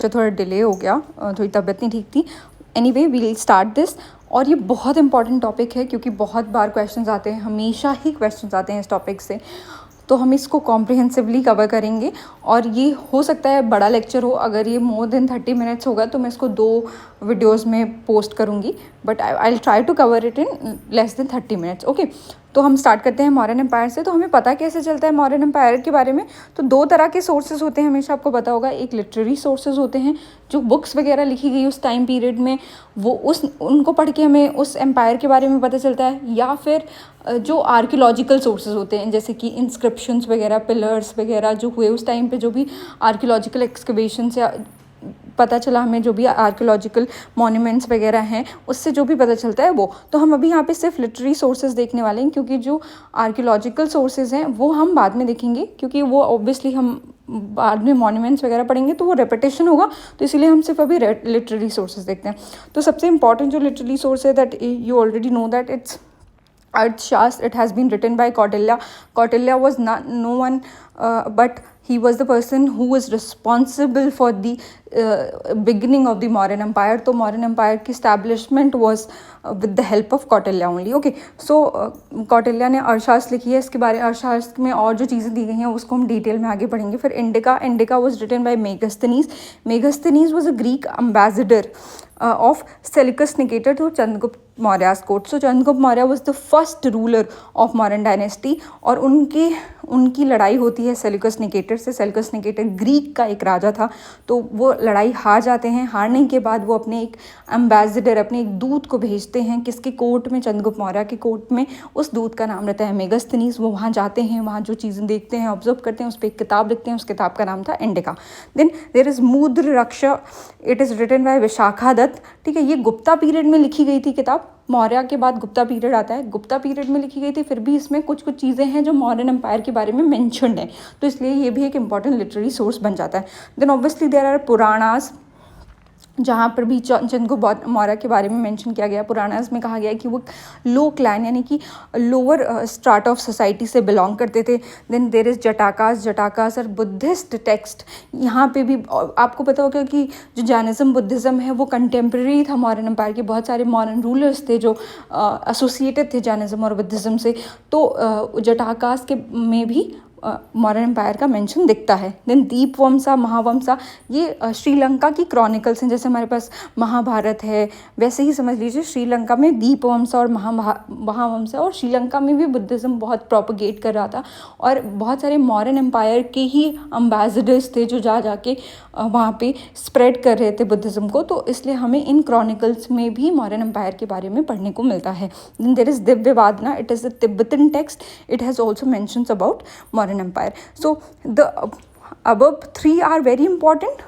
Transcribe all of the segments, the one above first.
थोड़ा डिले हो गया, थोड़ी तबीयत नहीं ठीक थी। Anyway we will start this. और ये बहुत इंपॉर्टेंट टॉपिक है क्योंकि बहुत बार क्वेश्चंस आते हैं, हमेशा ही क्वेश्चंस आते हैं इस टॉपिक से, तो हम इसको कॉम्प्रिहेंसिवली कवर करेंगे। और ये हो सकता है बड़ा लेक्चर हो, अगर ये मोर देन 30 मिनट्स होगा तो मैं इसको 2 वीडियोज़ में पोस्ट करूँगी, but I will try to cover it in less than 30 minutes. Okay, तो हम स्टार्ट करते हैं मौर्यन एम्पायर से। तो हमें पता कैसे चलता है मौर्यन एम्पायर के बारे में? तो 2 तरह के सोर्सेज होते हैं, हमेशा आपको पता होगा। एक लिटरेरी सोर्सेज होते हैं, जो बुक्स वगैरह लिखी गई उस टाइम पीरियड में, वो उनको पढ़ के हमें उस एम्पायर के बारे में पता चलता है। या फिर जो आर्कियोलॉजिकल सोर्सेज होते हैं, जैसे कि इंस्क्रिप्शंस वगैरह, पिलर्स वगैरह जो हुए उस टाइम पे, जो भी आर्कियोलॉजिकल एक्सकवेशन से पता चला हमें, जो भी आर्कियोलॉजिकल मॉन्यूमेंट्स वगैरह हैं, उससे जो भी पता चलता है वो। तो हम अभी यहाँ पे सिर्फ लिटरेरी सोर्सेज देखने वाले हैं, क्योंकि जो आर्कियोलॉजिकल सोर्सेज हैं वो हम बाद में देखेंगे, क्योंकि वो ऑब्वियसली हम बाद में मॉन्यूमेंट्स वगैरह पढ़ेंगे तो वो रेपिटेशन होगा, तो इसीलिए हम सिर्फ अभी लिटरेरी सोर्सेज देखते हैं। तो सबसे इंपॉर्टेंट जो लिटरेरी सोर्स है, that you already know that it's Arthashastra. It has been written by Kautilya. Kautilya was no one, but he was the person who was responsible for the beginning of the Mauryan Empire. तो Mauryan Empire की establishment was with the help of Kautilya only. Okay, so Kautilya ने अर्थशास्त्र लिखी है। इसके बारे अर्थशास्त्र में और जो चीज़ें दी गई हैं उसको हम डिटेल में आगे पढ़ेंगे। फिर indica was written by Megasthenes. Megasthenes was a Greek ambassador of Seleucus Nicator to Chandragupta Maurya's court. So Chandragupta Maurya was the first ruler of Mauryan dynasty. और उनकी लड़ाई होती है सेल्यूकस निकेटर से। सेल्यूकस निकेटर ग्रीक का एक राजा था, तो वो लड़ाई हार जाते हैं। हारने के बाद वो अपने एक एम्बेसडर, अपने एक दूत को भेजते हैं, किसके कोर्ट में? चंद्रगुप्त मौर्य के कोर्ट में। उस दूत का नाम रहता है मेगास्थनीज। वो वहाँ जाते हैं, वहाँ जो चीज़ें देखते हैं, ऑब्जर्व करते हैं, उस पर एक किताब लिखते हैं। उस किताब का नाम था Indica. Then there is Mudrarakshasa. It is written by Vishakha Datta. ठीक है, ये गुप्ता पीरियड में लिखी गई थी किताब। मौर्य के बाद गुप्ता पीरियड आता है, गुप्ता पीरियड में लिखी गई थी, फिर भी इसमें कुछ चीज़ें हैं जो मौर्यन एम्पायर के बारे में मेंशन्ड है, तो इसलिए ये भी एक इंपॉर्टेंट लिटरेरी सोर्स बन जाता है। Then obviously there are Puranas, जहाँ पर भी चंद्रगुप्त मौर्य के बारे में मेंशन किया गया। पुराणास में कहा गया है कि वो लो क्लैन यानी कि लोअर स्ट्राट ऑफ सोसाइटी से बिलोंग करते थे। देन देर इज़ जटाकास और बुद्धिस्ट टेक्स्ट। यहाँ पे भी आपको पता होगा कि जो जैनिज़्म बुद्धिज़्म है वो कंटेम्प्रेरी था मौर्यन एम्पायर के। बहुत सारे मौर्यन रूलर्स थे जो एसोसिएटेड थे जैनिज़्म और बुद्धिज़्म से, तो जटाकास के में भी मौर्यन एम्पायर का मेंशन दिखता है। देन दीपवंसा, महावंसा, ये श्रीलंका की क्रॉनिकल्स हैं। जैसे हमारे पास महाभारत है, वैसे ही समझ लीजिए श्रीलंका में दीपवंसा और महावंसा। और श्रीलंका में भी बुद्धिज़्म बहुत प्रोपगेट कर रहा था, और बहुत सारे मौर्यन एम्पायर के ही एम्बेसडर्स थे जो जाके वहाँ पे स्प्रेड कर रहे थे बुद्धिज़्म को। तो इसलिए हमें इन क्रॉनिकल्स में भी मौर्यन एम्पायर के बारे में पढ़ने को मिलता है। Then there is Divyavadana. It is a Tibetan text. It has also mentions about Mauryan Empire. So the above 3 are very important.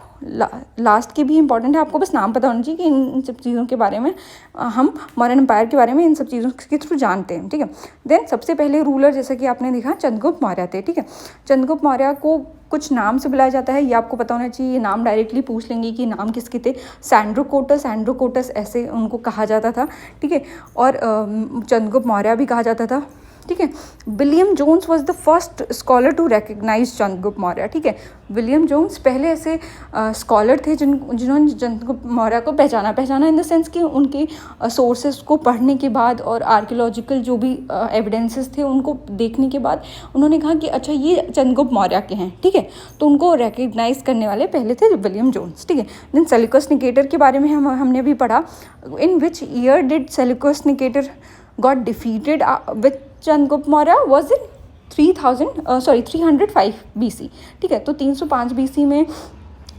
Last के भी इंपॉर्टेंट है, आपको बस नाम पता होना चाहिए कि इन सब चीज़ों के बारे में हम मौर्यन एम्पायर के बारे में इन सब चीज़ों के थ्रू जानते हैं। ठीक है, देन सबसे पहले रूलर जैसा कि आपने देखा चंद्रगुप्त मौर्य थे। ठीक है, चंद्रगुप्त मौर्य को कुछ नाम से बुलाया जाता है, ये आपको पता होना चाहिए। ये नाम डायरेक्टली पूछ लेंगे कि नाम किसके थे। सैंड्रोकोटस ऐसे उनको कहा जाता था। ठीक है, और चंद्रगुप्त मौर्य भी कहा जाता था। ठीक है, William Jones was the first scholar to recognise Chandragupta Maurya. ठीक है, विलियम जोन्स पहले ऐसे स्कॉलर थे जिन्होंने चंद्रगुप्त मौर्य को पहचाना इन द सेंस कि उनके सोर्सेज को पढ़ने के बाद और आर्कियोलॉजिकल जो भी एविडेंसेस थे उनको देखने के बाद उन्होंने कहा कि अच्छा ये चंद्रगुप्त मौर्य के हैं। ठीक है, तो उनको रिकग्नाइज करने वाले पहले थे विलियम जोन्स। ठीक है, देन सेल्यूकस निकेटर के बारे में हमने अभी पढ़ा। In which year did Seleucus Nicator got defeated with Chandragupta Maurya was in 305 BC. ठीक है, तो 305 BC में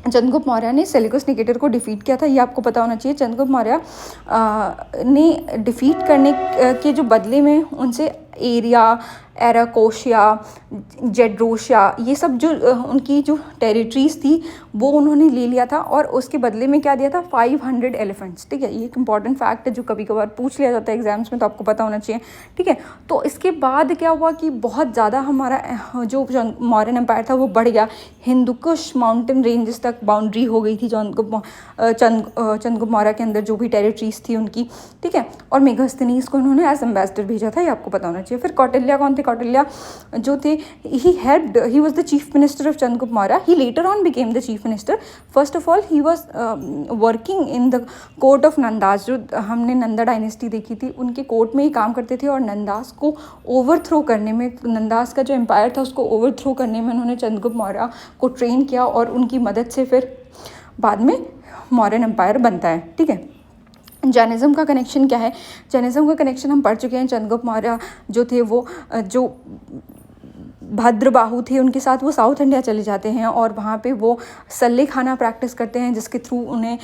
चंद्रगुप्त मौर्य ने सेल्यूकस निकेटर को डिफीट किया था। ये आपको पता होना चाहिए। चंद्रगुप्त मौर्य ने डिफीट करने के जो बदले में उनसे एराकोशिया, जेड्रोशिया, ये सब जो उनकी जो टेरिटरीज थी वो उन्होंने ले लिया था, और उसके बदले में क्या दिया था? 500 एलिफेंट्स। ठीक है, ये एक इंपॉर्टेंट फैक्ट है जो कभी कभार पूछ लिया जाता है एग्जाम्स में, तो आपको पता होना चाहिए। ठीक है, तो इसके बाद क्या हुआ कि बहुत ज़्यादा हमारा जो मौर्यन एम्पायर था वो बढ़ गया। हिंदुकुश माउंटेन रेंजेस तक बाउंड्री हो गई थी चंद्रगुप्त मौर्य के अंदर जो भी टेरिटरीज थी उनकी। ठीक है, और मेगास्थनीज को उन्होंने एज एम्बेसडर भेजा था, ये आपको पता होना चाहिए। फिर कौटिल्य कौन थे? आदित्य कौटिल्य जो थे, he was the chief minister of Chandragupta Maurya. He later on became the chief minister. First of all he was working in the court of Nandas. जो हमने नंदा डायनेस्टी देखी थी, उनके कोर्ट में ही काम करते थे और नंदास को ओवरथ्रो करने में, नंदास का जो एम्पायर था उसको ओवरथ्रो करने में उन्होंने चंद्रगुप्त मौर्य को ट्रेन किया और उनकी मदद से फिर बाद में मौर्यन एम्पायर बनता है. ठीक है. जैनिज़्म का कनेक्शन क्या है? जैनिज़्म का कनेक्शन हम पढ़ चुके हैं. चंद्रगुप्त मौर्य जो थे वो जो भद्रबाहु थे उनके साथ वो साउथ इंडिया चले जाते हैं और वहाँ पे वो सल्ले खाना प्रैक्टिस करते हैं जिसके थ्रू उन्हें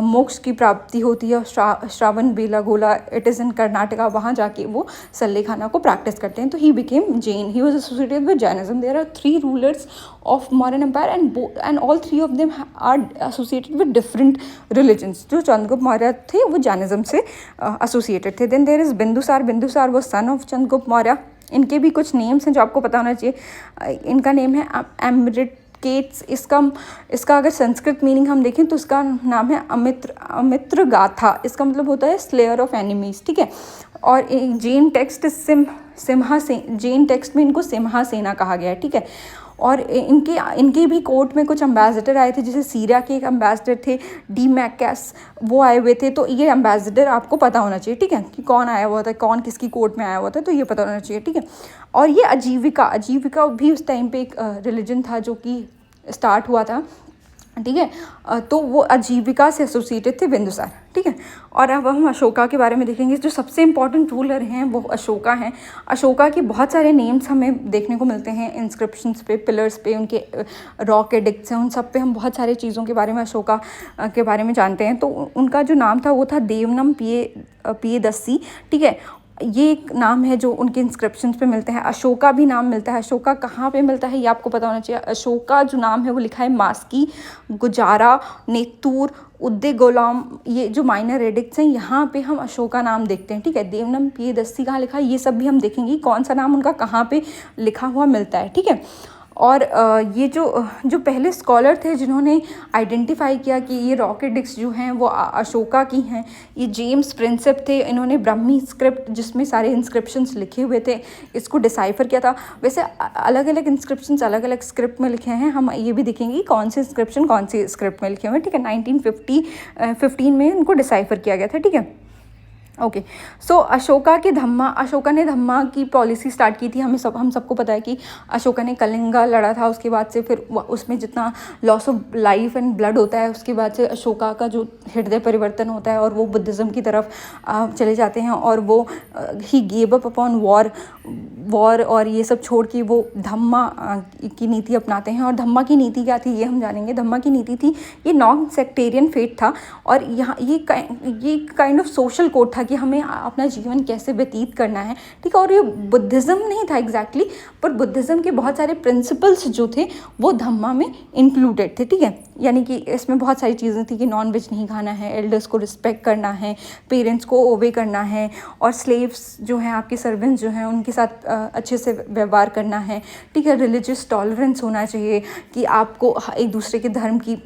मोक्ष की प्राप्ति होती है. Shravana Belagola, it is in Karnataka, वहाँ जाके वो सल्ले खाना को प्रैक्टिस करते हैं. तो he became Jain. He was associated with Jainism. There are 3 rulers of Mauryan empire and all 3 of them are associated with different religions. जो चंद्रगुप्त मौर्य थे वो जैनिज़्म से एसोसिएटेड थे. Then there is Bindusara. Bindusara वो सन ऑफ चंद्रगुप्त मौर्य. इनके भी कुछ नेम्स हैं जो आपको पता होना चाहिए. इनका नेम है एमरिकेट्स. इसका अगर संस्कृत मीनिंग हम देखें तो इसका नाम है अमित्र गाथा. इसका मतलब होता है स्लेयर ऑफ एनिमीज. ठीक है. और जैन टेक्स्ट जैन टेक्स्ट में इनको सिम्हासेना कहा गया है. ठीक है. और इनके भी कोर्ट में कुछ एम्बेसडर आए थे, जैसे सीरिया के एक एम्बेसडर थे डीमैकस, वो आए हुए थे. तो ये एम्बेसडर आपको पता होना चाहिए. ठीक है, कि कौन आया हुआ था, कौन किसकी कोर्ट में आया हुआ था, तो ये पता होना चाहिए. ठीक है. और ये आजीविका भी उस टाइम पे एक रिलीजन था जो कि स्टार्ट हुआ था. ठीक है. तो वो आजीविका से एसोसिएटेड थे बिंदुसार. ठीक है. और अब हम अशोका के बारे में देखेंगे. जो सबसे इम्पॉर्टेंट रूलर हैं वो अशोका हैं. अशोका के बहुत सारे नेम्स हमें देखने को मिलते हैं इंस्क्रिप्शंस पे, पिलर्स पे, उनके रॉक एडिक्ट्स हैं, उन सब पे हम बहुत सारे चीज़ों के बारे में अशोका के बारे में जानते हैं. तो उनका जो नाम था वो था देवनम पियदस्सी. ठीक है. ये एक नाम है जो उनके इंस्क्रिप्शंस पे मिलते हैं. अशोका भी नाम मिलता है. अशोका कहाँ पे मिलता है ये आपको पता होना चाहिए. अशोका जो नाम है वो लिखा है मास्की, गुजारा, नेतूर, उद्देगोलाम. ये जो माइनर एडिक्ट्स हैं यहाँ पे हम अशोका नाम देखते हैं. ठीक है. देवनम पियदस्सी कहाँ लिखा है ये सब भी हम देखेंगे, कौन सा नाम उनका कहाँ पे लिखा हुआ मिलता है. ठीक है. और ये जो पहले स्कॉलर थे जिन्होंने आइडेंटिफाई किया कि ये रॉक एडिक्ट्स जो हैं वो अशोका की हैं, ये जेम्स प्रिंसेप थे. इन्होंने ब्राह्मी स्क्रिप्ट जिसमें सारे इंस्क्रिप्शंस लिखे हुए थे इसको डिसाइफर किया था. वैसे अलग अलग इंस्क्रिप्शंस अलग अलग स्क्रिप्ट में लिखे हैं. हम ये भी देखेंगे कि कौन से इंस्क्रिप्शन कौन सी स्क्रिप्ट में लिखे हुए हैं. ठीक है. 1915 में इनको डिसाइफर किया गया था. ठीक है. ओके. सो अशोका ने धम्मा की पॉलिसी स्टार्ट की थी. हम सबको पता है कि अशोका ने कलिंगा लड़ा था. उसके बाद से फिर उसमें जितना loss of life and blood होता है उसके बाद से अशोका का जो हृदय परिवर्तन होता है और वो बुद्धिज़्म की तरफ चले जाते हैं और वो he gave up upon war और ये सब छोड़ के वो धम्मा की नीति अपनाते हैं. और धम्मा की नीति क्या थी ये हम जानेंगे. धम्मा की नीति थी ये नॉन सेक्टेरियन फेथ था और यहाँ ये काइंड ऑफ सोशल कोड था कि हमें अपना जीवन कैसे व्यतीत करना है. ठीक है. और ये बुद्धिज़्म नहीं था एग्जैक्टली, पर बुद्धिज़्म के बहुत सारे प्रिंसिपल्स जो थे वो धम्मा में इंक्लूडेड थे. ठीक है. यानी कि इसमें बहुत सारी चीज़ें थी कि नॉन वेज नहीं खाना है, एल्डर्स को रिस्पेक्ट करना है, पेरेंट्स को ओबे करना है और स्लेव्स जो हैं आपके सर्वेंट्स जो हैं उनके साथ अच्छे से व्यवहार करना है. ठीक है. रिलीजियस टॉलरेंस होना चाहिए कि आपको एक दूसरे के धर्म की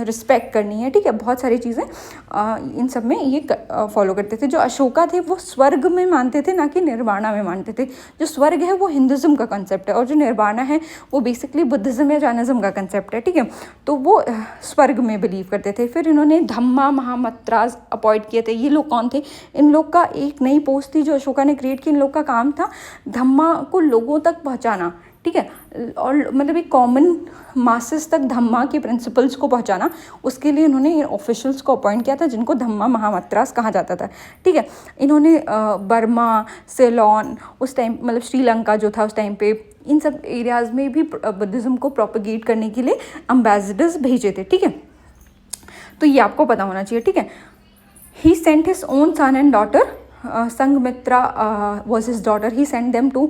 रिस्पेक्ट करनी है. ठीक है. बहुत सारी चीज़ें इन सब में ये फॉलो करते थे. जो अशोका थे वो स्वर्ग में मानते थे ना कि निर्वाणा में मानते थे. जो स्वर्ग है वो हिंदुज़्म का कंसेप्ट है और जो निर्वाणा है वो बेसिकली बुद्धिज़्म या जैनिज़्म का कंसेप्ट है. ठीक है. तो वो स्वर्ग में बिलीव करते थे. फिर इन्होंने धम्मा महामत्रास अपॉइंट किए थे. ये लोग कौन थे? इन लोग का एक नई पोस्ट थी जो अशोका ने क्रिएट की. इन लोग का काम था धम्मा को लोगों तक पहुँचाना. ठीक है. और मतलब एक कॉमन मासेस तक धम्मा के प्रिंसिपल्स को पहुंचाना. उसके लिए इन्होंने ऑफिशियल्स को अपॉइंट किया था जिनको धम्मा महामत्रास कहा जाता था. ठीक है. इन्होंने बर्मा, सेलोन, उस टाइम मतलब श्रीलंका जो था उस टाइम पे, इन सब एरियाज़ में भी बुद्धिज़्म को प्रोपेगेट करने के लिए एम्बेसडर्स भेजे थे. ठीक है. तो ये आपको पता होना चाहिए. ठीक है. He sent his own son and daughter. Sanghmitra was his daughter. He sent them to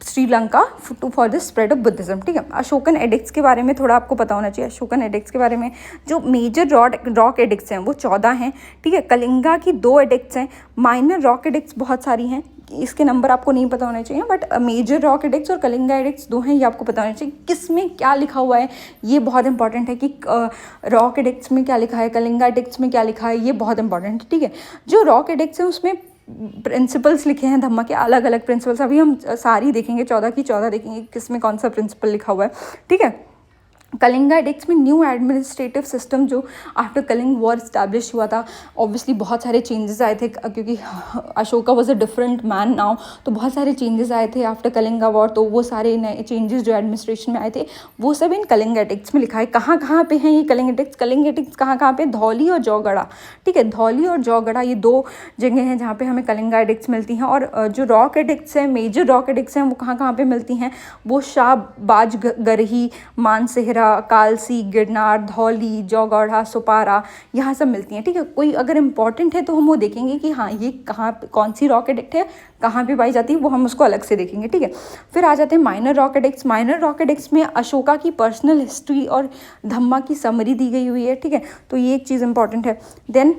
Sri Lanka for the spread of Buddhism. ठीक है. अशोकन एडिक्ट्स के बारे में थोड़ा आपको पता होना चाहिए. अशोकन एडिक्ट्स के बारे में जो मेजर रॉक एडिक्ट्स हैं वो 14 हैं. ठीक है. कलिंगा की 2 एडिक्ट्स हैं. माइनर रॉक एडिक्ट्स बहुत सारी हैं, इसके नंबर आपको नहीं पता होने चाहिए, बट मेजर रॉक एडिक्ट्स और कलिंगा एडिक्ट्स 2 हैं, ये आपको पता होना चाहिए. किस में क्या लिखा हुआ है ये बहुत इंपॉर्टेंट है कि रॉक एडिक्ट्स में क्या लिखा है, कलिंगा एडिक्ट्स में क्या लिखा है, ये बहुत इंपॉर्टेंट है. ठीक है. जो रॉक एडिक्ट्स हैं उसमें प्रिंसिपल्स लिखे हैं धम्मा के, अलग अलग प्रिंसिपल्स। अभी हम सारी देखेंगे, 14 की 14 देखेंगे किस में कौन सा प्रिंसिपल लिखा हुआ है, ठीक है। कलिंगा एडिक्ट्स में न्यू एडमिनिस्ट्रेटिव सिस्टम जो आफ्टर कलिंग वॉर इस्टेब्लिश हुआ था, ऑब्वियसली बहुत सारे चेंजेस आए थे क्योंकि Ashoka was a different man now, तो बहुत सारे चेंजेस आए थे आफ्टर कलिंगा वॉर। तो वो सारे नए चेंजेस जो एडमिनिस्ट्रेशन में आए थे वो सब इन कलिंगा एडिक्ट्स में लिखा है। कहाँ कहाँ पे हैं ये कलिंग एडिक्ट्स? कलिंग एडिक्ट्स कहाँ कहाँ पे? धौली और जौगढ़ा, ठीक है। धौली और जौगढ़ा ये दो जगह हैं जहाँ पे हमें कलिंगा एडिक्ट्स मिलती हैं। और जो रॉक एडिक्ट्स हैं, मेजर रॉक एडिक्ट्स हैं, वो कहाँ कहाँ पे मिलती हैं? वो शाहबाज गरही, मानसेहरा, कालसी, गिरनार, धौली, जौगढ़ा, सुपारा, यहाँ सब मिलती हैं, ठीक है। कोई अगर इंपॉर्टेंट है तो हम वो देखेंगे कि हाँ ये कहाँ कौन सी रॉक एडिक्ट है, कहाँ पे पाई जाती है, वो हम उसको अलग से देखेंगे, ठीक है। फिर आ जाते हैं minor rock addicts. Minor rock addicts में अशोका की पर्सनल हिस्ट्री और धम्मा की समरी दी गई हुई है, ठीक है। तो ये एक चीज़ इंपॉर्टेंट है। देन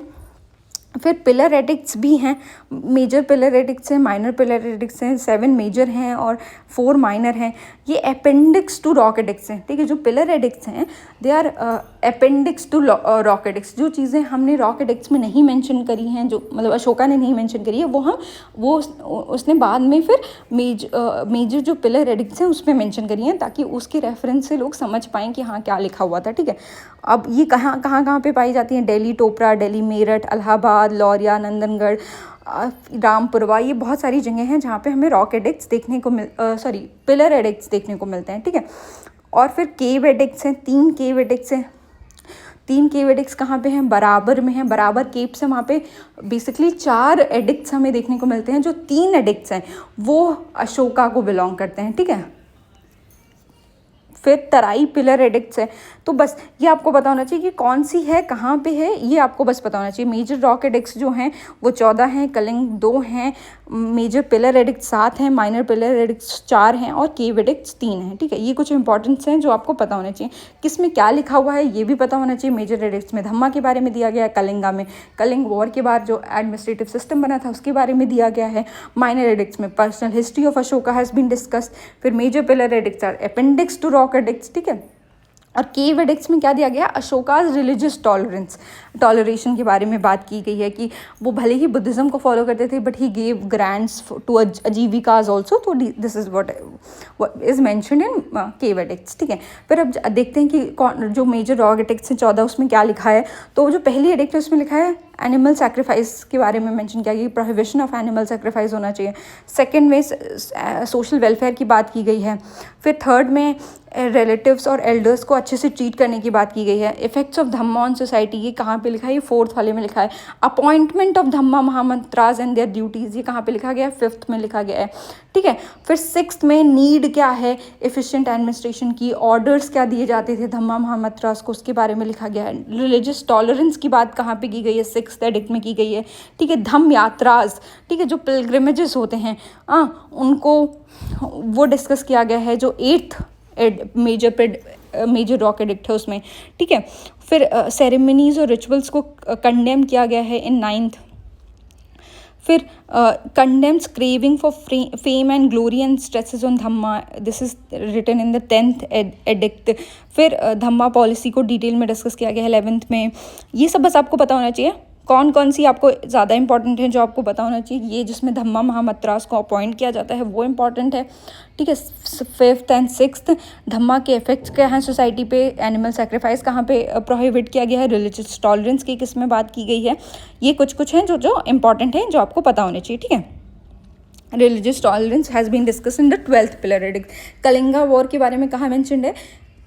फिर पिलर एडिक्ट्स भी हैं, मेजर पिलर एडिक्ट्स हैं, माइनर पिलर एडिक्ट्स हैं, 7 मेजर हैं और 4 माइनर हैं। ये अपेंडिक्स टू रॉक एडिक्ट्स हैं, ठीक है। जो पिलर एडिक्ट्स हैं they are appendix to rock edicts. जो चीज़ें हमने रॉक एडिक्ट्स में नहीं मेंशन करी हैं, जो मतलब अशोका ने नहीं मेंशन करी है, वो उसने बाद में फिर मेजर जो पिलर एडिक्ट्स हैं उसमें मेंशन करी हैं, ताकि उसके रेफरेंस से लोग समझ पाएँ कि हाँ क्या लिखा हुआ था, ठीक है। अब ये कहाँ पे पाई जाती हैं? दिल्ली टोपरा, दिल्ली मेरठ, इलाहाबाद, लौरिया, नंदनगढ़, रामपुरवा, ये बहुत सारी जगह हैं जहाँ पे हमें रॉक एडिक्ट्स देखने को पिलर एडिक्ट्स देखने को मिलते हैं, ठीक है। और फिर केव एडिक्ट्स हैं, 3 केव एडिक्ट्स हैं। 3 केव एडिक्ट्स कहाँ पे हैं? बराबर में हैं। बराबर केव से वहाँ पे बेसिकली 4 एडिक्ट्स हमें देखने को मिलते हैं। जो 3 एडिक्ट्स हैं वो अशोका को बिलोंग करते हैं, ठीक है। फिर तराई पिलर एडिक्ट्स है। तो बस ये आपको पता होना चाहिए कि कौन सी है, कहाँ पे है, ये आपको बस पता होना चाहिए। मेजर रॉक एडिक्ट्स जो हैं वो 14 हैं, कलिंग 2 हैं, मेजर पिलर एडिक्ट्स 7 हैं, माइनर पिलर एडिक्ट्स 4 हैं और केव एडिक्ट्स 3 हैं, ठीक है। ये कुछ इंपॉर्टेंट्स हैं जो आपको पता होना चाहिए। किस में क्या लिखा हुआ है ये भी पता होना चाहिए। मेजर एडिक्ट्स में धम्मा के बारे में दिया गया है, कलिंगा में कलिंग वॉर के बाद जो एडमिनिस्ट्रेटिव सिस्टम बना था उसके बारे में दिया गया है। माइनर एडिक्ट्स में personal history of Ashoka has been discussed. फिर major pillar edicts are appendix to rock edicts, ठीक है। और केव एडिक्ट्स में क्या दिया गया? अशोकाज रिलीजियस टॉलरेशन के बारे में बात की गई है कि वो भले ही बुद्धिज़्म को फॉलो करते थे but he gave grants to Ajivikas also. तो this is what is mentioned in cave edicts, ठीक है। फिर अब देखते हैं कि जो मेजर रॉक एडिक्ट्स हैं 14 उसमें क्या लिखा है। तो जो पहली एडिक्ट है उसमें लिखा है एनिमल सेक्रीफाइस के बारे में मेंशन किया गया, प्रोहिबिशन ऑफ एनिमल सेक्रीफाइस होना चाहिए। सेकंड में सोशल वेलफेयर की बात की गई है। फिर थर्ड में रिलेटिव्स और एल्डर्स को अच्छे से ट्रीट करने की बात की गई है। Effects of Dhamma on society, ये कहाँ पे लिखा है? ये 4th वाले में लिखा है। Appointment of Dhamma Mahamatras and their duties, ये कहाँ पे लिखा गया है? 5th में लिखा गया है, ठीक है। फिर 6th में नीड क्या है एफिशिएंट एडमिनिस्ट्रेशन की, ऑर्डर्स क्या दिए जाते थे धम्मा महामंत्रास को, उसके बारे में लिखा गया है। रिलीजियस टॉलरेंस की बात कहाँ पे की गई है? 6th एडिक्ट में की गई है, ठीक है। धम्म यात्राज, ठीक है, जो पिलग्रिमेजेस होते हैं उनको वो डिस्कस किया गया है जो 8th मेजर रॉक एडिक्ट है उसमें, ठीक है। फिर सेरेमनीज और रिचुअल्स को कंडेम किया गया है इन 9th। फिर condemns craving for fame and glory and stresses on dhamma, this is written in the 10th edict. फिर धम्मा पॉलिसी को डिटेल में डिस्कस किया गया है 11th में। ये सब बस आपको पता होना चाहिए। कौन कौन सी आपको ज़्यादा इंपॉर्टेंट है जो आपको पता होना चाहिए? ये जिसमें धम्मा महामंत्रास को अपॉइंट किया जाता है वो इंपॉर्टेंट है, ठीक है। 5th एंड 6th धम्मा के इफेक्ट्स क्या हैं सोसाइटी पे, एनिमल सेक्रीफाइस कहाँ पे प्रोहिबिट किया गया है, रिलीजियस टॉलरेंस की किस में बात की गई है। ये कुछ हैं जो इंपॉर्टेंट हैं जो आपको पता होने चाहिए, ठीक है। Religious tolerance has been discussed in the 12th pillar edict. Kalinga war के बारे में कहाँ मैंशनड है?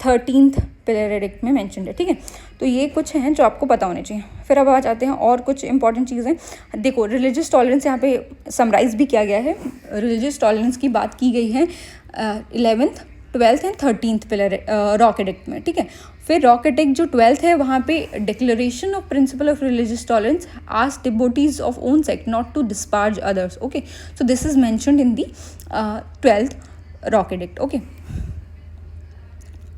13th पिलर एडिक्ट में मैंशनड है, ठीक है। तो ये कुछ हैं जो आपको पता होने चाहिए। फिर अब आ जाते हैं और कुछ इंपॉर्टेंट चीज़ें। देखो रिलीजियस टॉलरेंस यहाँ पे समराइज भी किया गया है। रिलीजियस टॉलरेंस की बात की गई है 11th, 12th and 13th pillar rock edict में, ठीक है। फिर रॉक एडिक्ट जो 12th है वहाँ पे declaration of principle of religious tolerance ask devotees of own sect not to disparage others, okay. So this is mentioned in the 12th rock edict, okay.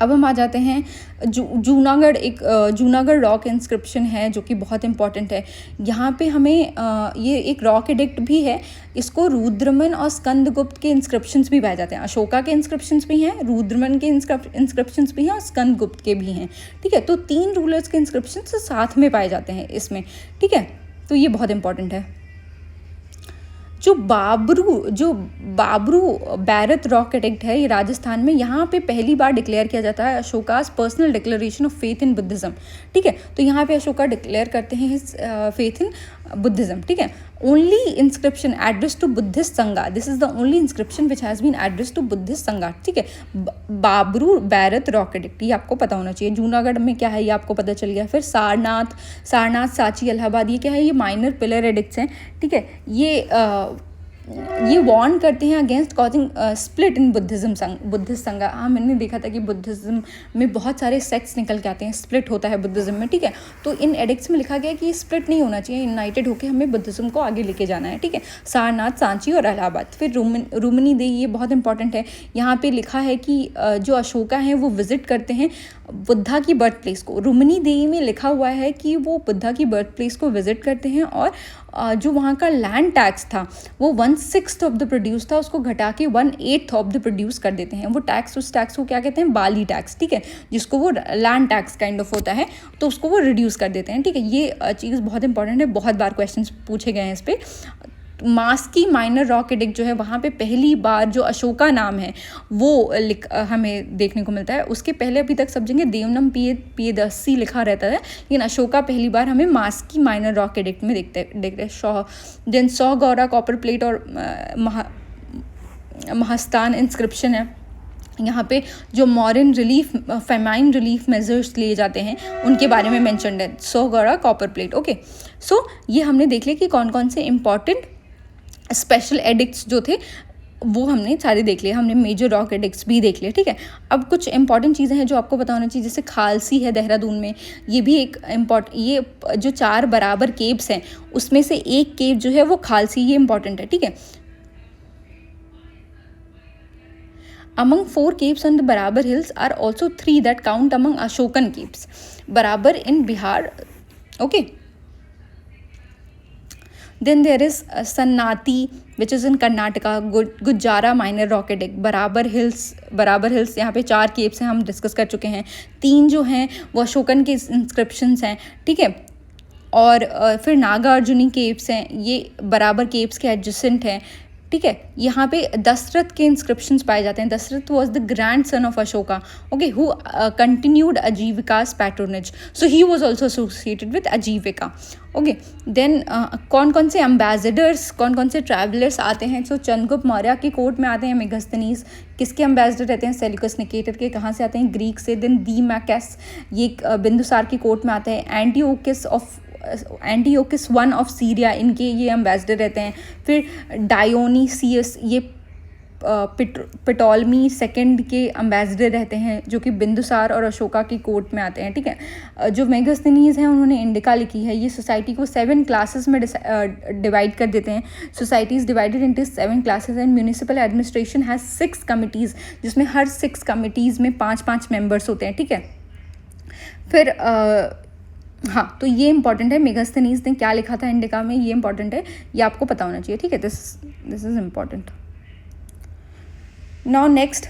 अब हम आ जाते हैं जूनागढ़ रॉक इंस्क्रिप्शन है जो कि बहुत इंपॉर्टेंट है। यहाँ पे हमें ये एक रॉक एडिक्ट भी है, इसको रुद्रमन और स्कंदगुप्त के इंस्क्रिप्शंस भी पाए जाते हैं। अशोका के इंस्क्रिप्शंस भी हैं, रुद्रमन के इंस्क्रिप्शंस भी हैं और स्कंदगुप्त के भी हैं, ठीक है। तो 3 रूलर्स के इंस्क्रिप्शंस साथ में पाए जाते हैं इसमें, ठीक है। तो ये बहुत इंपॉर्टेंट है। जो बाबरू बैरत रॉक एडिक्ट है, ये राजस्थान में, यहाँ पे पहली बार डिक्लेयर किया जाता है Ashoka's personal declaration of faith in Buddhism, ठीक है। तो यहाँ पे अशोका डिक्लेयर करते हैं हिज फेथ इन बुद्धिज्म, ठीक है। Only inscription address to Buddhist Sangha, this is the only inscription which has been address to Buddhist Sangha, ठीक है। बाबरू बैरत रॉक एडिक्ट, ये आपको पता होना चाहिए। जूनागढ़ में क्या है ये आपको पता चल गया। फिर सारनाथ, सांची, इलाहाबाद, ये क्या है, ये माइनर पिलर एडिक्ट्स हैं, ठीक है। ये वार्न करते हैं against causing split in Buddhist संघा। हाँ, मैंने देखा था कि बुद्धिज्म में बहुत सारे सेक्ट्स निकल के आते हैं, स्प्लिट होता है बुद्धिज्म में, ठीक है। तो इन एडिक्ट्स में लिखा गया है कि स्प्लिट नहीं होना चाहिए, यूनाइटेड होकर हमें बुद्धिज्म को आगे लेके जाना है, ठीक है। सारनाथ, सांची और इलाहाबाद। फिर रुमनी देवी, ये बहुत इंपॉर्टेंट है। यहाँ पे लिखा है कि जो अशोका हैं वो विजिट करते हैं बुद्धा की बर्थ प्लेस को। रुमनी देवी में लिखा हुआ है कि वो बुद्धा की बर्थ प्लेस को विजिट करते हैं और जो वहाँ का लैंड टैक्स था वो 1/6 ऑफ द प्रोड्यूस था, उसको घटा के 1/8 ऑफ द प्रोड्यूस कर देते हैं। वो टैक्स, उस टैक्स को क्या कहते हैं, बाली टैक्स, ठीक है, जिसको वो लैंड टैक्स काइंड ऑफ होता है, तो उसको वो रिड्यूस कर देते हैं, ठीक है। ये चीज़ बहुत इंपॉर्टेंट है, बहुत बार क्वेश्चन पूछे गए हैं इस पर। मास्की माइनर रॉक एडिक्ट जो है, वहाँ पे पहली बार जो अशोका नाम है वो हमें देखने को मिलता है। उसके पहले अभी तक सब जगह देवनम पियदस्सी लिखा रहता है, लेकिन अशोका पहली बार हमें मास्की माइनर रॉक एडिक्ट में देखते हैं। देन सौ गौरा कॉपर प्लेट और महस्तान इंस्क्रिप्शन है। यहाँ पे जो Mauryan relief, famine relief measures लिए जाते हैं उनके बारे में मेंशन्ड है, 100 गौरा कॉपर प्लेट, ओके। सो ये हमने देख लिया कि कौन कौन से इंपॉर्टेंट स्पेशल एडिक्ट्स जो थे वो हमने सारे देख लिए। हमने मेजर रॉक एडिक्ट्स भी देख लिए, ठीक है। अब कुछ इंपॉर्टेंट चीज़ें हैं जो आपको पता होना चाहिए, जैसे खालसी है देहरादून में, ये भी एक ये जो 4 बराबर केव्स हैं उसमें से एक केव जो है वो खालसी, ये इंपॉर्टेंट है, ठीक है। Among 4 caves on the Barabar hills are also 3 that count among Ashokan caves. Barabar in Bihar, okay. Then there is Sannati, which is in Karnataka, Gujjara minor rock edict, Barabar hills यहाँ पे 4 caves हैं, हम discuss कर चुके हैं। 3 जो हैं वो अशोकन के इंस्क्रिप्शंस हैं, ठीक है। और फिर नागार्जुनी केव्स हैं, ये बराबर केव्स के एडजेसेंट हैं, ठीक है। यहाँ पे दशरथ के इंस्क्रिप्शंस पाए जाते हैं। Dasharatha was the grandson of Ashoka, okay, who continued Ajivika's patronage, so he was also associated with Ajivika, okay. Then कौन कौन से एम्बेसडर्स, कौन कौन से ट्रैवलर्स आते हैं, सो चंद्रगुप्त मौर्य के कोर्ट में आते हैं मेगास्थनीज। किसके एम्बेसडर रहते हैं, सेल्यूकस निकेटर के। कहाँ से आते हैं, ग्रीक से। देन दीमैकस, ये बिंदुसार की कोर्ट में आते हैं। एंटीओकस वन ऑफ सीरिया, इनके ये एम्बेसडर रहते हैं। फिर डायोनीसियस, ये पिटोलमी सेकंड के एम्बेसडर रहते हैं, जो कि बिंदुसार और अशोका की कोर्ट में आते हैं, ठीक है। जो मेगास्थनीज हैं उन्होंने इंडिका लिखी है। ये सोसाइटी को 7 क्लासेस में डिवाइड कर देते हैं। Society is divided into 7 classes and municipal administration has 6 committees, जिसमें हर 6 कमिटीज़ में 5-5 मेंबर्स होते हैं, ठीक है। फिर हाँ, तो ये इंपॉर्टेंट है, मेगास्थनीज ने क्या लिखा था इंडिका में, ये इंपॉर्टेंट है, ये आपको पता होना चाहिए, ठीक है। This is important. Now next,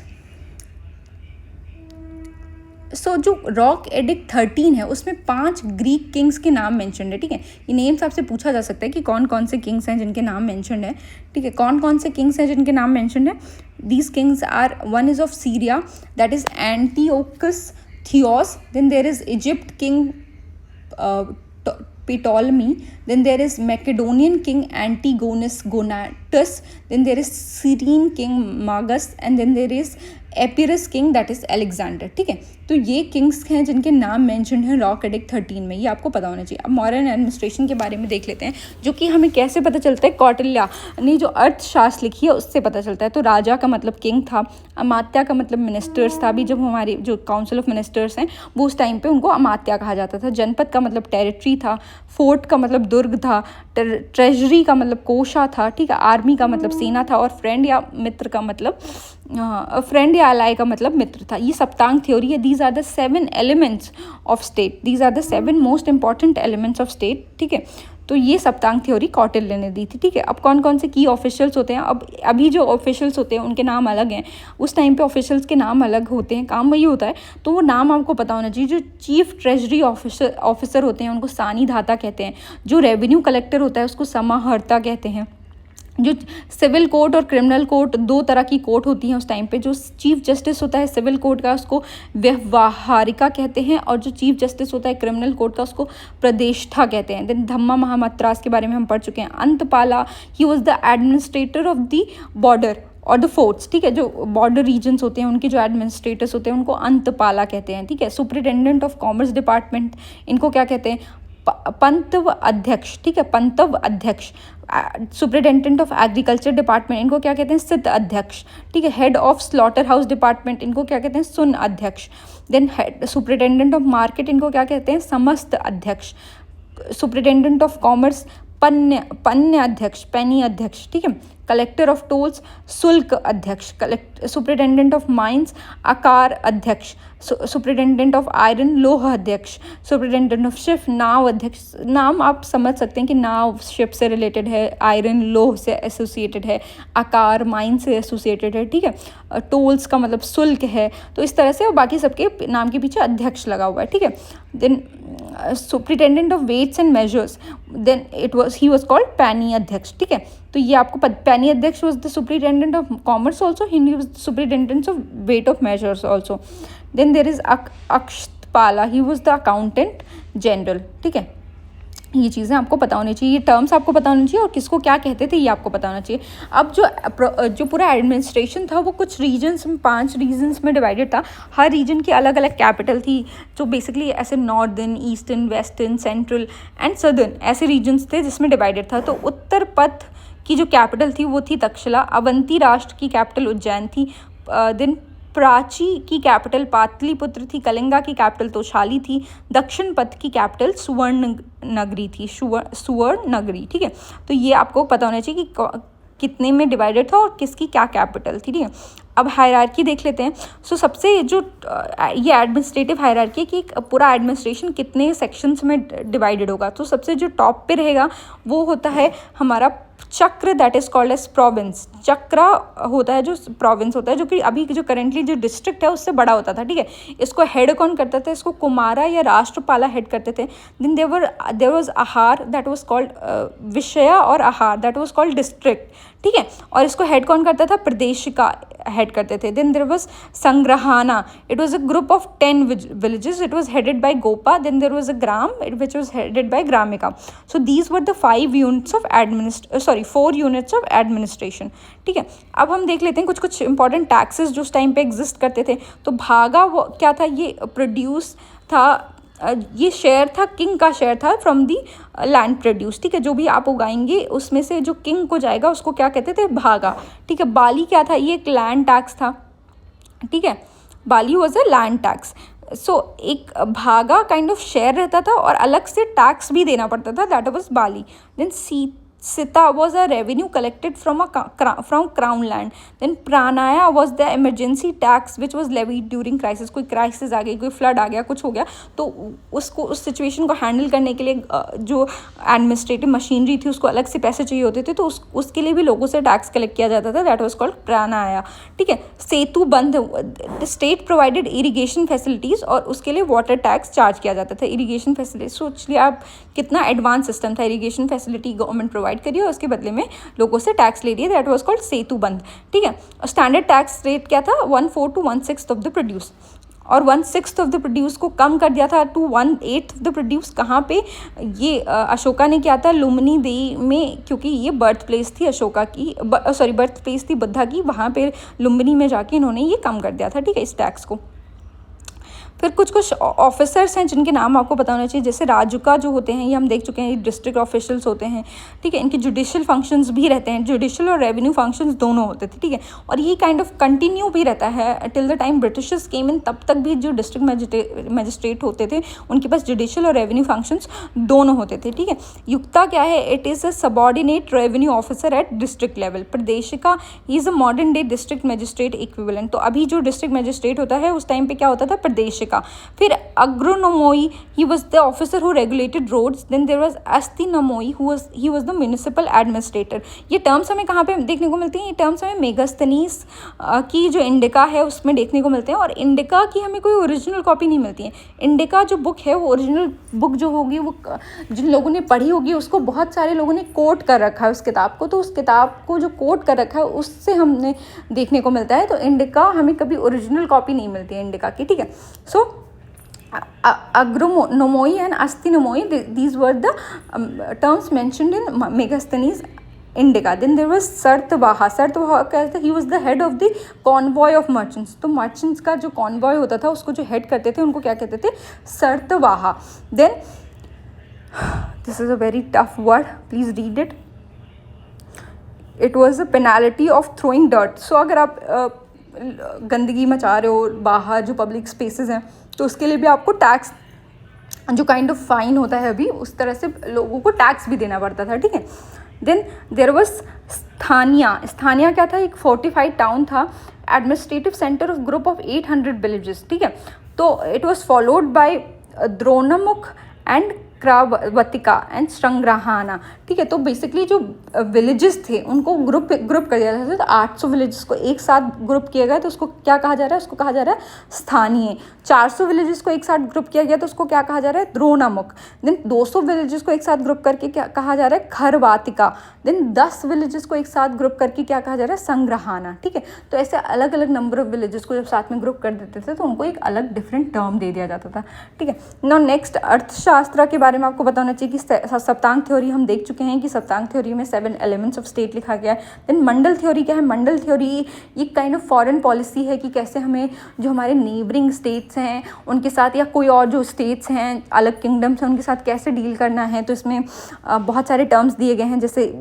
so जो रॉक एडिक्ट 13 है उसमें 5 ग्रीक किंग्स के नाम मेंशन्ड है, ठीक है। ये नेम्स आपसे पूछा जा सकता है कि कौन कौन से किंग्स हैं जिनके नाम मेंशन्ड है, ठीक है। कौन कौन से किंग्स हैं जिनके नाम मेंशन्ड है, these kings are, one is of Syria, that is Antiochus Theos. Then there is Egypt king Ptolemy, then there is Macedonian king Antigonus Gonatas, then there is Syrian king Magas, and then there is Epirus king, that is Alexander, ठीक है। तो ये Kings हैं जिनके नाम mention हैं rock edict 13 में, ये आपको पता होना चाहिए। अब मॉडर्न एडमिनिस्ट्रेशन के बारे में देख लेते हैं, जो कि हमें कैसे पता चलता है, कौटिल्य ने जो अर्थशास्त्र लिखी है उससे पता चलता है। तो राजा का मतलब किंग था, अमात्या का मतलब मिनिस्टर्स था। अभी जब हमारे जो काउंसिल ऑफ मिनिस्टर्स हैं वो उस टाइम पे उनको अमात्या कहा जाता था। जनपद का मतलब टेरिटरी था, फोर्ट का मतलब दुर्ग था, ट्रेजरी का मतलब कोषा था, ठीक है। आर्मी का मतलब सेना था, और फ्रेंड या मित्र का मतलब फ्रेंड या अलाई का मतलब मित्र था। ये सप्तांग थ्योरी है। These are the 7 elements of state, these are the 7 most important elements of state, ठीक है। तो ये सप्तांग थ्योरी कौटिल्य ने दी थी, ठीक है। अब कौन कौन से की ऑफिशियल्स होते हैं, अब अभी जो ऑफिशियल्स होते हैं उनके नाम अलग हैं, उस टाइम पे ऑफिशियल्स के नाम अलग होते हैं, काम वही होता है, तो वो नाम आपको पता होना चाहिए। जो चीफ ट्रेजरी ऑफिसर होते हैं उनको सानी धाता कहते हैं। जो रेवेन्यू कलेक्टर होता है उसको समाहर्ता कहते हैं। जो सिविल कोर्ट और क्रिमिनल कोर्ट, दो तरह की कोर्ट होती हैं उस टाइम पे। जो चीफ जस्टिस होता है सिविल कोर्ट का उसको व्यवहारिका कहते हैं, और जो चीफ जस्टिस होता है क्रिमिनल कोर्ट का उसको प्रदेष्टा कहते हैं। देन धम्मा महामद्रास के बारे में हम पढ़ चुके हैं। Antapala, he was the administrator of the border और द फोर्ट्स, ठीक है। जो बॉर्डर रीजन्स होते हैं उनके जो एडमिनिस्ट्रेटर्स होते हैं उनको अंतपाला कहते हैं, ठीक है। सुपरिटेंडेंट ऑफ कॉमर्स डिपार्टमेंट, इनको क्या कहते हैं? पंतव अध्यक्ष, ठीक है, पंतव अध्यक्ष। सुपरिटेंडेंट ऑफ एग्रीकल्चर डिपार्टमेंट, इनको क्या कहते हैं? सिद्ध अध्यक्ष, ठीक है। Head of slaughter house department, इनको क्या कहते हैं? सुन अध्यक्ष। Then head superintendent of market, इनको क्या कहते हैं? समस्त अध्यक्ष। सुपरिटेंडेंट ऑफ कॉमर्स पन्य अध्यक्ष, पैनी अध्यक्ष, ठीक है। कलेक्टर ऑफ टोल्स शुल्क अध्यक्ष। सुपरिटेंडेंट ऑफ माइंस आकार अध्यक्ष। सुपरिटेंडेंट ऑफ आयरन लोह अध्यक्ष। सुपरिटेंडेंट ऑफ शिप नाव अध्यक्ष। नाम आप समझ सकते हैं कि नाव शिप से रिलेटेड है, आयरन लोह से एसोसिएटेड है, आकार माइन से एसोसिएटेड है, ठीक है। टोल्स का मतलब शुल्क है। तो इस तरह से, और बाकी सबके नाम के पीछे अध्यक्ष लगा हुआ है, ठीक है। Then superintendent of weights and measures, then he was called Panyadhyaksha, ठीक है। तो ये आपको Panyadhyaksha was the superintendent of commerce also, he was the superintendent of weight of measures also. Then there is Akshapala, he was the accountant general, ठीक है। ये चीज़ें आपको पता होनी चाहिए, ये टर्म्स आपको पता होनी चाहिए, और किसको क्या कहते थे ये आपको पता होना चाहिए। अब जो पूरा एडमिनिस्ट्रेशन था वो कुछ रीजन्स में, 5 रीजन्स में डिवाइडेड था। हर रीजन की अलग अलग कैपिटल थी, जो बेसिकली ऐसे northern, eastern, western, central and southern ऐसे रीजन्स थे जिसमें डिवाइडेड था। तो उत्तर पथ की जो कैपिटल थी वो थी तक्षशिला। अवंती राष्ट्र की कैपिटल उज्जैन थी। देन प्राची की कैपिटल पाटलिपुत्र थी। कलिंगा की कैपिटल तोशाली थी। दक्षिण पथ की कैपिटल सुवर्ण नगरी थी, सुवर्ण नगरी, ठीक है। तो ये आपको पता होना चाहिए कि कितने में डिवाइडेड था और किसकी क्या कैपिटल थी, ठीक है। अब हायरार्की देख लेते हैं। सो सबसे जो ये एडमिनिस्ट्रेटिव हायरार्की कि पूरा एडमिनिस्ट्रेशन कितने सेक्शंस में डिवाइडेड होगा। तो सबसे जो टॉप पे रहेगा वो होता है हमारा चक्र, that is called as province. चक्र होता है जो प्रोविंस होता है, जो कि अभी जो करेंटली जो डिस्ट्रिक्ट है उससे बड़ा होता था, ठीक है। इसको हेड कौन करता था? इसको कुमारा या राष्ट्रपाला हेड करते थे। देन देवर वॉज आहार, दैट वॉज कॉल्ड विषया, और आहार दैट वॉज कॉल्ड डिस्ट्रिक्ट, ठीक है। और इसको हेड कौन करता था? प्रदेश का हेड करते थे। Then there was Sangrahana, it was a group of 10 villages, it was headed by Gopa. Then there was a gram which was headed by Gramika. So these were the 4 units of administration, ठीक है। अब हम देख लेते हैं कुछ इंपॉर्टेंट टैक्सेस जो उस टाइम पे एग्जिस्ट करते थे। तो भागा वो क्या था? ये प्रोड्यूस था, ये शेयर था, किंग का शेयर था फ्रॉम दी लैंड प्रोड्यूस, ठीक है। जो भी आप उगाएंगे उसमें से जो किंग को जाएगा उसको क्या कहते थे? भागा, ठीक है। बाली क्या था? ये एक लैंड टैक्स था, ठीक है। बाली वॉज अ लैंड टैक्स। सो एक भागा काइंड ऑफ शेयर रहता था और अलग से टैक्स भी देना पड़ता था, that was bali. Then Sita was a revenue collected from crown land. Then Pranaya was the emergency tax which was levied during crisis. कोई crisis आ गई, कोई flood आ गया, कुछ हो गया, तो उसको उस situation को handle करने के लिए जो administrative machinery थी उसको अलग से पैसे चाहिए होते थे, तो उसके लिए भी लोगों से टैक्स कलेक्ट किया जाता था, that was called Pranaya, ठीक है। सेतु बंध, स्टेट प्रोवाइडेड इरीगेशन फैसिलिटीज़ और उसके लिए वाटर टैक्स चार्ज किया जाता था। इरीगेशन फैसिलिटी, सोच लिया आप कितना एडवांस सिस्टम था। इरीगेशन फैसिलिटी गवर्नमेंट प्रोवाइड करिए और उसके बदले में लोगों से टैक्स ले रही है, दैट वाज कॉल्ड सेतु बंध, ठीक है। स्टैंडर्ड टैक्स रेट क्या था? 1/4 to 1/6 ऑफ द प्रोड्यूस, और 1/6 ऑफ द प्रोड्यूस को कम कर दिया था टू 1/8 ऑफ द प्रोड्यूस। कहाँ पे? ये अशोका ने किया था लुम्बिनी देई में, क्योंकि ये बर्थ प्लेस थी अशोका की, बर्थ प्लेस थी बुद्धा की, वहाँ पे लुम्बिनी में जाके इन्होंने ये कम कर दिया था, ठीक है, इस टैक्स को। फिर कुछ ऑफिसर्स हैं जिनके नाम आपको पता होना चाहिए, जैसे राजुका जो होते हैं, ये हम देख चुके हैं, ये डिस्ट्रिक्ट ऑफिशियल्स होते हैं, ठीक है। इनके जुडिशियल फंक्शंस भी रहते हैं, जुडिशियल और रेवेन्यू फंक्शंस दोनों होते थे, ठीक है। और ये काइंड ऑफ कंटिन्यू भी रहता है till the time Britishers came in, तब तक भी जो डिस्ट्रिक्ट मजिस्ट्रेट होते थे उनके पास जुडिशियल और रेवेन्यू फंक्शंस दोनों होते थे, ठीक है। युक्ता क्या है? It is a subordinate revenue officer at district level. Pradeshika is a modern day district magistrate equivalent. तो अभी जो डिस्ट्रिक्ट मजिस्ट्रेट होता है उस टाइम पे क्या होता था? प्रदेशिका इंडिका। फिर agronomoi, he was the officer who regulated roads. Then there was astynomoi, he was the municipal administrator. ये टर्म्स हमें कहाँ पे देखने को मिलती हैं? ये टर्म्स हमें मेगास्थनीज की जो इंडिका है उसमें देखने को मिलते हैं। और इंडिका की हमें कोई ओरिजिनल कॉपी नहीं मिलती है। इंडिका जो बुक है वो ओरिजिनल बुक जो होगी वो जिन लोगों ने पढ़ी होगी उसको बहुत सारे लोगों ने कोट कर रखा है उस किताब को, तो उस किताब को जो कोट कर रखा है उससे हमने देखने को मिलता है। तो इंडिका हमें कभी ओरिजिनल कॉपी नहीं मिलती है इंडिका की, ठीक है। सो अग्रोनोमोई and अस्तिनमोई, these were the terms mentioned in Megasthenes Indica. Then there was Sartwaha. Sartwaha क्या था? He was the head of the convoy of merchants. तो merchants का जो convoy होता था उसको जो head करते थे उनको क्या कहते थे? Sartwaha. Then this is a very tough word. Please read it. It was a penalty of throwing dirt. So अगर आप गंदगी मचा रहे हो बाहर जो पब्लिक स्पेसेस हैं तो उसके लिए भी आपको टैक्स जो काइंड ऑफ फाइन होता है अभी उस तरह से लोगों को टैक्स भी देना पड़ता था, ठीक है। Then there was Sthaniya. Sthaniya क्या था? एक फोर्टिफाइड टाउन था, administrative centre of group of 800 villages, ठीक है। तो it was followed by Dronamukha and Kharvatika and Sangrahana, ठीक है। तो बेसिकली जो विलेजेस थे उनको ग्रुप कर दिया जाता था। तो 800 विलेजेस को एक साथ ग्रुप किया गया तो उसको क्या कहा जा रहा है? उसको कहा जा रहा है स्थानीय। 400 विलेजेस को एक साथ ग्रुप किया गया तो उसको क्या कहा जा रहा है? द्रोणामुख। देन 200 विलेजेस को एक साथ ग्रुप करके क्या कहा जा रहा है? खरवातिका। देन 10 विलेजेस को एक साथ ग्रुप करके क्या कहा जा रहा है? संग्रहाना, ठीक है। तो ऐसे अलग अलग नंबर ऑफ विलेजेस को जब साथ में ग्रुप कर देते थे तो उनको एक अलग डिफरेंट टर्म दे दिया जाता था, ठीक है। नाउ नेक्स्ट अर्थशास्त्र के बारे में आपको पता होना चाहिए कि सप्तांग थ्योरी हम देख चुके हैं कि सप्तांग थ्योरी में 7 एलिमेंट्स ऑफ स्टेट लिखा गया है। देन मंडल थ्योरी क्या है? मंडल थ्योरी ये काइंड ऑफ फॉरेन पॉलिसी है कि कैसे हमें जो हमारे नेबरिंग स्टेट्स हैं उनके साथ या कोई और जो स्टेट्स हैं अलग किंगडम्स हैं उनके साथ कैसे डील करना है। तो इसमें बहुत सारे टर्म्स दिए गए हैं, जैसे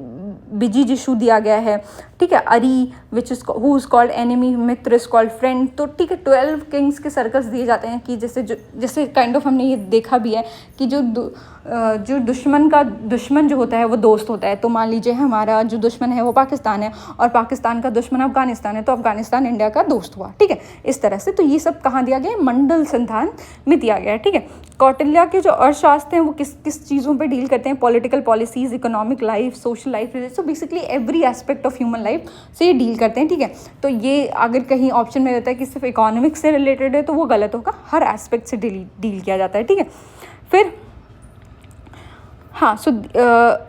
बिजिजिशु दिया गया है, ठीक है। अरी which is who is called enemy, Mitra is called friend. तो ठीक है 12 किंग्स के सर्कल्स दिए जाते हैं कि जैसे काइंड ऑफ हमने ये देखा भी है कि जो दुश्मन का दुश्मन जो होता है वो दोस्त होता है। तो मान लीजिए हमारा जो दुश्मन है वो पाकिस्तान है और पाकिस्तान का दुश्मन अफगानिस्तान है, तो अफगानिस्तान इंडिया का दोस्त हुआ, ठीक है। इस तरह से तो ये सब कहाँ दिया गया है? मंडल संधान में दिया गया है, ठीक है। कौटिल्य के जो अर्थशास्त्र हैं वो किस चीज़ों पे डील करते हैं? Political policies, economic life, social life, so basically every aspect of human life से ये डील करते हैं, ठीक है। तो ये अगर कहीं ऑप्शन में रहता है कि सिर्फ इकोनॉमिक्स से रिलेटेड है तो वो गलत होगा, हर एस्पेक्ट से डील किया जाता है, ठीक है। फिर हाँ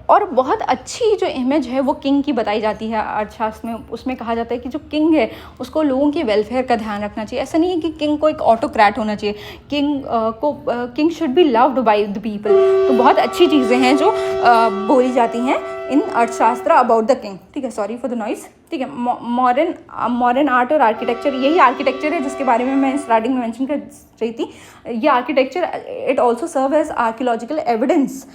और बहुत अच्छी जो इमेज है वो किंग की बताई जाती है अर्थशास्त्र में। उसमें कहा जाता है कि जो किंग है उसको लोगों के वेलफेयर का ध्यान रखना चाहिए। ऐसा नहीं है कि किंग को एक ऑटोक्रेट होना चाहिए, king should be loved by the people. तो बहुत अच्छी चीज़ें हैं जो बोली जाती हैं इन अर्थशास्त्र अबाउट द किंग, ठीक है। सॉरी फॉर द नॉइस, ठीक है। मॉडर्न आर्ट और आर्किटेक्चर, यही आर्किटेक्चर है जिसके बारे में मैं स्टार्टिंग में मेंशन कर रही थी। ये architecture it also serve as archaeological evidence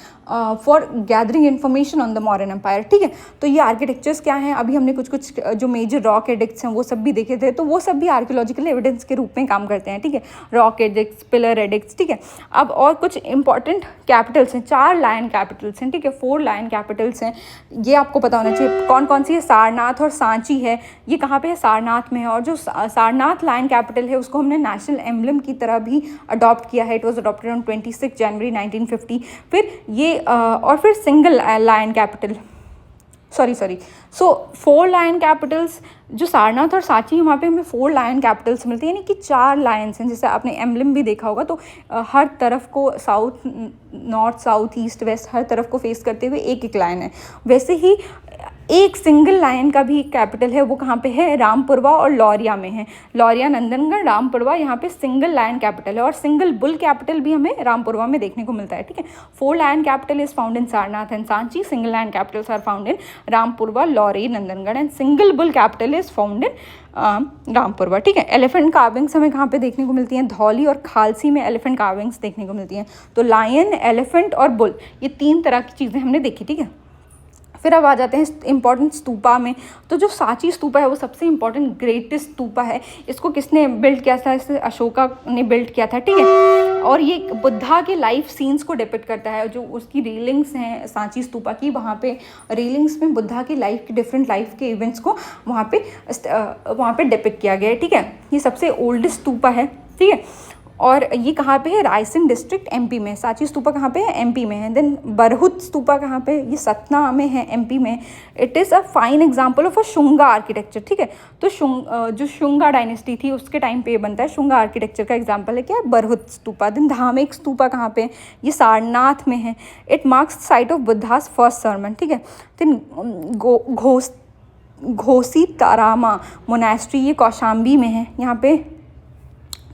for gathering information on the modern empire, ठीक है। तो ये आर्किटेक्चर्स क्या हैं? अभी हमने कुछ जो मेजर रॉक एडिक्ट्स हैं वो सब भी देखे थे, तो वो सब भी आर्कियोलॉजिकल एविडेंस के रूप में काम करते हैं, ठीक है। रॉक एडिक्ट्स, पिलर एडिक्ट्स, ठीक है। अब और कुछ इंपॉर्टेंट कैपिटल्स हैं, 4 लायन कैपिटल्स हैं, ठीक है। 4 लायन कैपिटल्स हैं, ये आपको पता होना चाहिए। कौन कौन सी है? सारनाथ और सांची है। ये कहाँ पे है? सारनाथ में है। और जो सारनाथ लायन कैपिटल है उसको हमने नेशनल एम्बलम की तरह भी अडॉप्ट किया है। It was adopted on 26 January 1950। फिर ये और फिर single lion capital, sorry so 4 lion capitals जो सारनाथ और सांची वहाँ पे हमें 4 लायन कैपिटल्स मिलती हैं, यानी कि 4 लायंस हैं। जैसे आपने एम्बलम भी देखा होगा तो हर तरफ को south, north, south, east, west हर तरफ को फेस करते हुए एक लायन है। वैसे ही एक सिंगल लायन का भी कैपिटल है, वो कहाँ पे है? रामपुरवा और लौरिया में है। लौरिया, नंदनगढ़, रामपुरवा, यहाँ पे सिंगल लायन कैपिटल है। और सिंगल बुल कैपिटल भी हमें रामपुरवा में देखने को मिलता है, ठीक है। 4 lion capital is found in Sarnath and Sanchi, single lion capitals are found in Rampurva, Lauriya, Nandangarh and single bull capital is found in Rampurva, ठीक है। एलिफेंट कार्विंग्स हमें कहाँ पे देखने को मिलती हैं? धौली और खालसी में एलिफेंट कार्विंग्स देखने को मिलती हैं। तो लायन, एलिफेंट और बुल, ये 3 तरह की चीज़ें हमने देखी, ठीक है। फिर अब आ जाते हैं इंपॉर्टेंट स्तूपा में। तो जो सांची स्तूपा है वो सबसे इंपॉर्टेंट ग्रेटेस्ट स्तूपा है। इसको किसने बिल्ड किया था? इसे अशोका ने बिल्ड किया था, ठीक है। और ये बुद्धा के लाइफ सीन्स को डिपिक्ट करता है। जो उसकी रेलिंग्स हैं सांची स्तूपा की, वहाँ पे रेलिंग्स में बुद्धा की लाइफ के डिफरेंट लाइफ के इवेंट्स को वहाँ पे डिपिक्ट किया गया है, ठीक है। ये सबसे ओल्डेस्ट स्तूपा है, ठीक है। और ये कहाँ पे है, रायसेन डिस्ट्रिक्ट एमपी में। सांची स्तूपा कहाँ पे है, एमपी में है। देन बरहुत स्तूपा कहाँ पे, ये सतना में है, एमपी में। It is a fine example of a Shunga architecture, ठीक है। तो जो शुंगा डायनेस्टी थी उसके टाइम पे ये बनता है। शुंगा आर्किटेक्चर का एग्जाम्पल है क्या, बरहुत स्तूपा। देन धामेक स्तूपा कहाँ पे, ये सारनाथ में है। It marks site of Buddhas first sermon, ठीक है। देन घोसी तारामा मोनेस्ट्री, ये कौशाम्बी में है यहाँ पे।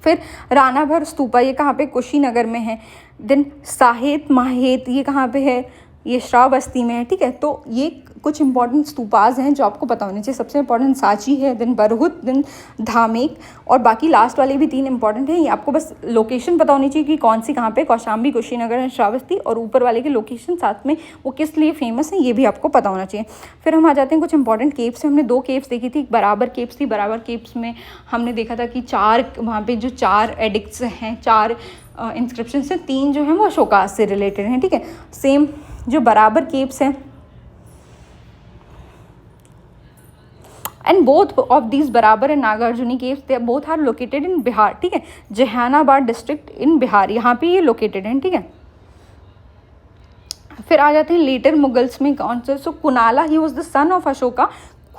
फिर रानाभर स्तूपा, ये कहाँ पे, कुशीनगर में है। देन साहेत माहेत, ये कहाँ पे है, ये श्रावस्ती में है, ठीक है। तो ये कुछ इंपॉर्टेंट स्तूपाज हैं जो आपको पता होने चाहिए। सबसे इंपॉर्टेंट सांची है, देन बरहुत, देन धामेक, और बाकी लास्ट वाले भी 3 इंपॉर्टेंट हैं। ये आपको बस लोकेशन पता होनी चाहिए कि कौन सी कहाँ पे, कौशाम्बी, कुशीनगर एंड श्रावस्ती, और ऊपर वाले के लोकेशन साथ में वो किस लिए फेमस है ये भी आपको पता होना चाहिए। फिर हम आ जाते हैं कुछ इंपॉर्टेंट केव्स से। हमने 2 केव्स देखी थी, बराबर केव्स थी। बराबर केव्स में हमने देखा था कि 4 वहाँ पे जो 4 एडिक्ट्स हैं, 4 इंस्क्रिप्शन से, 3 जो हैं वो अशोकास से रिलेटेड हैं, ठीक है। सेम जो बराबर केव्स हैं, and both of these Barabar and Nagarjuni caves, they both are located in Bihar, ठीक है। जहानाबाद डिस्ट्रिक्ट इन बिहार, यहाँ पे ये लोकेटेड हैं, ठीक है। फिर आ जाते हैं लेटर मुगल्स में कौन से। So Kunala, he was the son of Ashoka.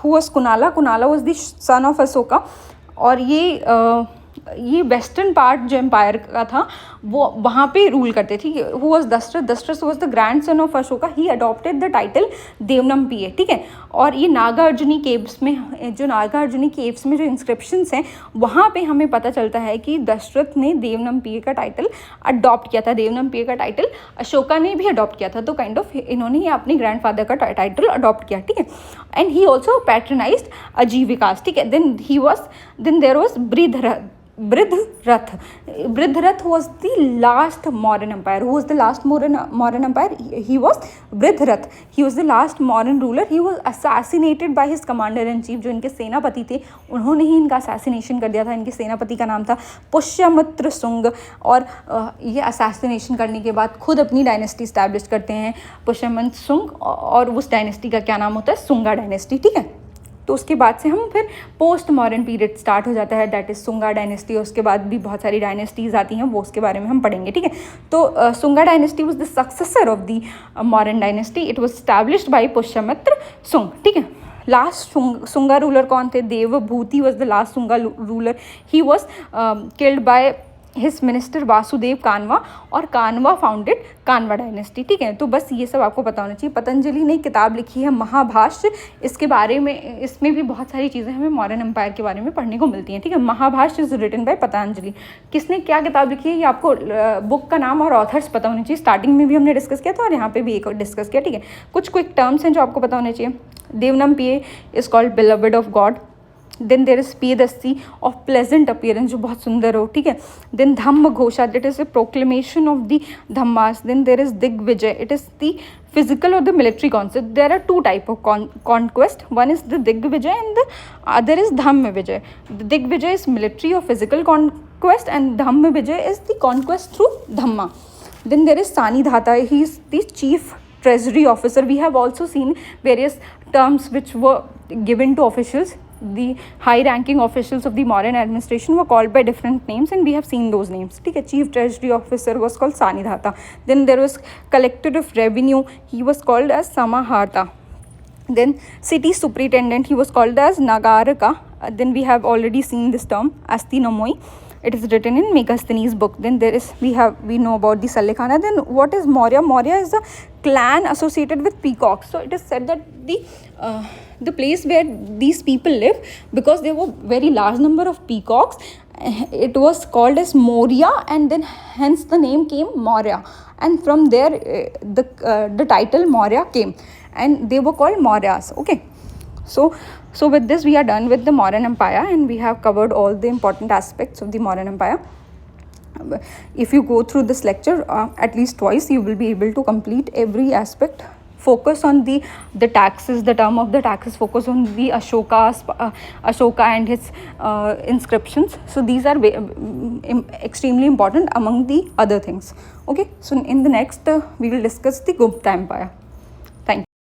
Who was Kunala, Kunala was the son of Ashoka. और ये वेस्टर्न पार्ट जो एम्पायर का था वो वहाँ पे रूल करते थे। Who was Dasharatha, Dasharatha was the grandson of Ashoka. He adopted the title Devanampiya, ठीक है। और ये नागार्जुनी केव्स में, जो नागार्जुनी केव्स में जो इंस्क्रिप्शंस हैं वहाँ पे हमें पता चलता है कि दशरथ ने देवनमपिये का टाइटल अडॉप्ट किया था। देवनमपिये का टाइटल अशोका ने भी अडॉप्ट किया था। तो काइंड ऑफ इन्होंने ही अपने ग्रैंडफादर का टाइटल अडॉप्ट किया, ठीक है। एंड ही ऑल्सो पैट्रनाइज्ड अजीविकास, ठीक है। Then there was Bridhrath was the last Mauryan empire. Who was the last Mauryan empire? He was Bridhrath. He was the last Mauryan ruler. He was assassinated by his commander in chief, जो इनके सेनापति थे, उन्होंने ही इनका assassination कर दिया था। इनके सेनापति का नाम था पुष्यमित्र शुंग। और ये assassination करने के बाद खुद अपनी डायनेस्टी स्टैब्लिश करते हैं पुष्यमित्र शुंग, और उस डायनेस्टी का क्या नाम होता है, शुंगा डायनेस्टी, ठीक है। तो उसके बाद से हम फिर पोस्ट मॉडर्न पीरियड स्टार्ट हो जाता है, दैट इज शुंगा डायनेस्टी। उसके बाद भी बहुत सारी डायनेस्टीज आती हैं, वो उसके बारे में हम पढ़ेंगे, ठीक है। तो Shunga dynasty was the successor of the modern dynasty. It was established bye Pushyamitra Shunga, ठीक है। लास्ट शुंगा रूलर कौन थे, Devabhuti was the last Shunga ruler. He was killed by his minister Vasudev कानवा, और कानवा फाउंडेड कानवा डायनेस्टी, ठीक है। तो बस ये सब आपको पता होना चाहिए। पतंजलि ने किताब लिखी है महाभाष्य, इसके बारे में, इसमें भी बहुत सारी चीज़ें हमें मॉडर्न एम्पायर के बारे में पढ़ने को मिलती हैं, ठीक है। Mahabhashya is written by Patanjali. किसने क्या किताब लिखी है ये आपको बुक का नाम और ऑथर्स पता होने चाहिए। स्टार्टिंग में भी हमने डिस्कस किया था और यहाँ पे भी एक और डिस्कस किया, ठीक है। कुछ क्विक टर्म्स हैं जो आपको पता होने चाहिए। Devanampiya is called beloved of God. Then there is Piyadassi of pleasant appearance, जो बहुत सुंदर हो, ठीक है। Then Dhamma Ghosha, that is a proclamation of the Dhammas. Then there is Digvijaya, it is the physical or the military concept. There are 2 type of conquest. One is the Digvijay and the other is Dhammavijay. The Digvijay is military or physical conquest, and Dhammavijay is the conquest through Dhamma. Then there is Sanidhata. He is the chief treasury officer. We have also seen various terms which were given to officials. The high ranking officials of the Mauryan administration were called by different names, and we have seen those names, ठीक है। chief treasury officer was called Sanidhata. Then there was collector of revenue, he was called as Samaharta. Then city superintendent, he was called as Nagaraka. Then we have already seen this term Astinamoi. It is written in Megasthenes book. Then there is we know about the Salekhana. Then what is Maurya? Maurya is a clan associated with peacocks. So it is said that the place where these people live, because there were very large number of peacocks, it was called as Maurya, and then hence the name came Maurya, and from there the title Maurya came, and they were called Mauryas, okay. So with this we are done with the Mauryan Empire, and we have covered all the important aspects of the Mauryan Empire. If you go through this lecture at least twice, you will be able to complete every aspect. Focus on the taxes, the term of the taxes. Focus on the Ashoka and his inscriptions. So these are extremely important among the other things, okay. So in the next we will discuss the Gupta Empire.